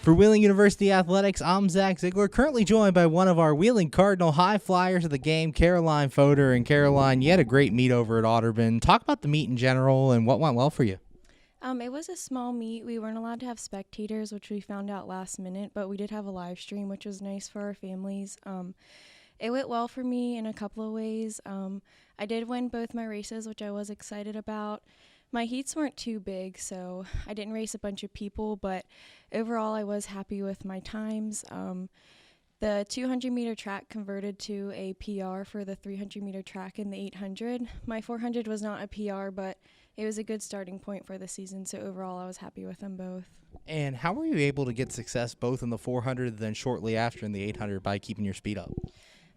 For Wheeling University Athletics, I'm Zach Ziegler, currently joined by one of our Wheeling Cardinal High Flyers of the game, Caroline Fodor. And Caroline, you had a great meet over at Otterbein. Talk about the meet in general and what went well for you. It was a small meet. We weren't allowed to have spectators, which we found out last minute, but we did have a live stream, which was nice for our families. It went well for me in a couple of ways. I did win both my races, which I was excited about. My heats weren't too big, so I didn't race a bunch of people, but overall I was happy with my times. The 200-meter track converted to a PR for the 300-meter track in the 800. My 400 was not a PR, but it was a good starting point for the season, so overall I was happy with them both. And how were you able to get success both in the 400 and then shortly after in the 800 by keeping your speed up?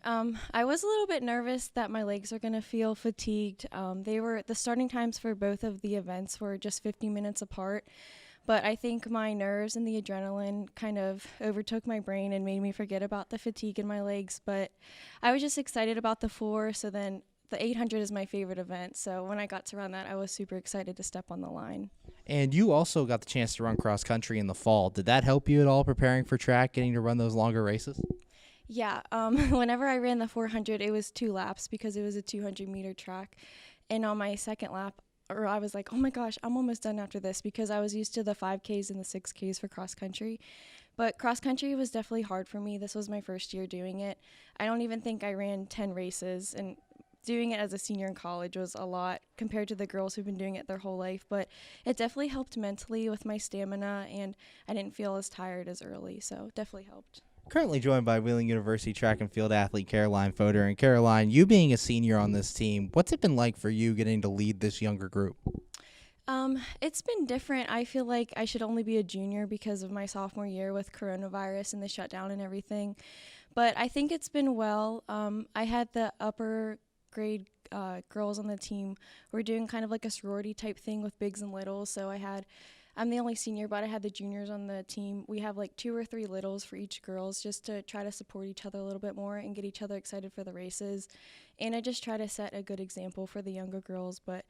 I was a little bit nervous that my legs were going to feel fatigued. The starting times for both of the events were just 50 minutes apart, but I think my nerves and the adrenaline kind of overtook my brain and made me forget about the fatigue in my legs, but I was just excited about the 4, so then the 800 is my favorite event, so when I got to run that, I was super excited to step on the line. And you also got the chance to run cross country in the fall. Did that help you at all preparing for track, getting to run those longer races? Yeah, whenever I ran the 400, it was 2 laps because it was a 200-meter track. And on my second lap, I was like, oh my gosh, I'm almost done after this because I was used to the 5Ks and the 6Ks for cross country. But cross country was definitely hard for me. This was my first year doing it. I don't even think I ran 10 races, and doing it as a senior in college was a lot compared to the girls who've been doing it their whole life. But it definitely helped mentally with my stamina, and I didn't feel as tired as early, so definitely helped. Currently joined by Wheeling University track and field athlete Caroline Fodor. And Caroline, you being a senior on this team, what's it been like for you getting to lead this younger group? It's been different. I feel like I should only be a junior because of my sophomore year with coronavirus and the shutdown and everything. But I think it's been well. I had the upper grade girls on the team. We're doing kind of like a sorority type thing with bigs and littles. So I'm the only senior, but I had the juniors on the team. We have like 2 or 3 littles for each girls just to try to support each other a little bit more and get each other excited for the races. And I just try to set a good example for the younger girls. But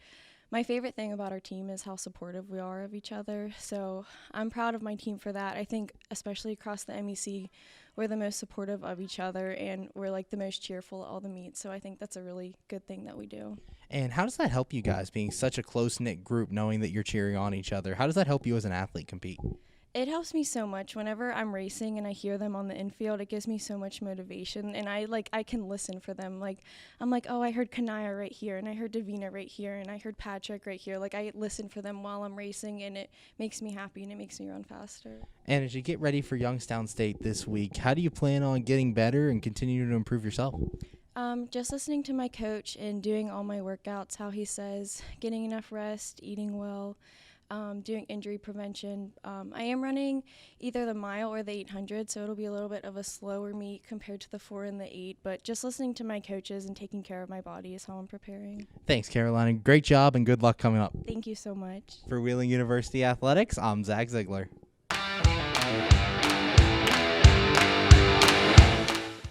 my favorite thing about our team is how supportive we are of each other. So I'm proud of my team for that. I think especially across the MEC, we're the most supportive of each other and we're like the most cheerful at all the meets. So I think that's a really good thing that we do. And how does that help you guys, being such a close-knit group, knowing that you're cheering on each other? How does that help you as an athlete compete? It helps me so much. Whenever I'm racing and I hear them on the infield, it gives me so much motivation, and I can listen for them. I'm like, oh, I heard Kanaya right here, and I heard Davina right here, and I heard Patrick right here. I listen for them while I'm racing, and it makes me happy, and it makes me run faster. And as you get ready for Youngstown State this week, how do you plan on getting better and continuing to improve yourself? Just listening to my coach and doing all my workouts, how he says, getting enough rest, eating well, doing injury prevention. I am running either the mile or the 800, so it'll be a little bit of a slower meet compared to the 4 and the 8, but just listening to my coaches and taking care of my body is how I'm preparing. Thanks, Caroline. Great job and good luck coming up. Thank you so much. For Wheeling University Athletics, I'm Zach Ziegler.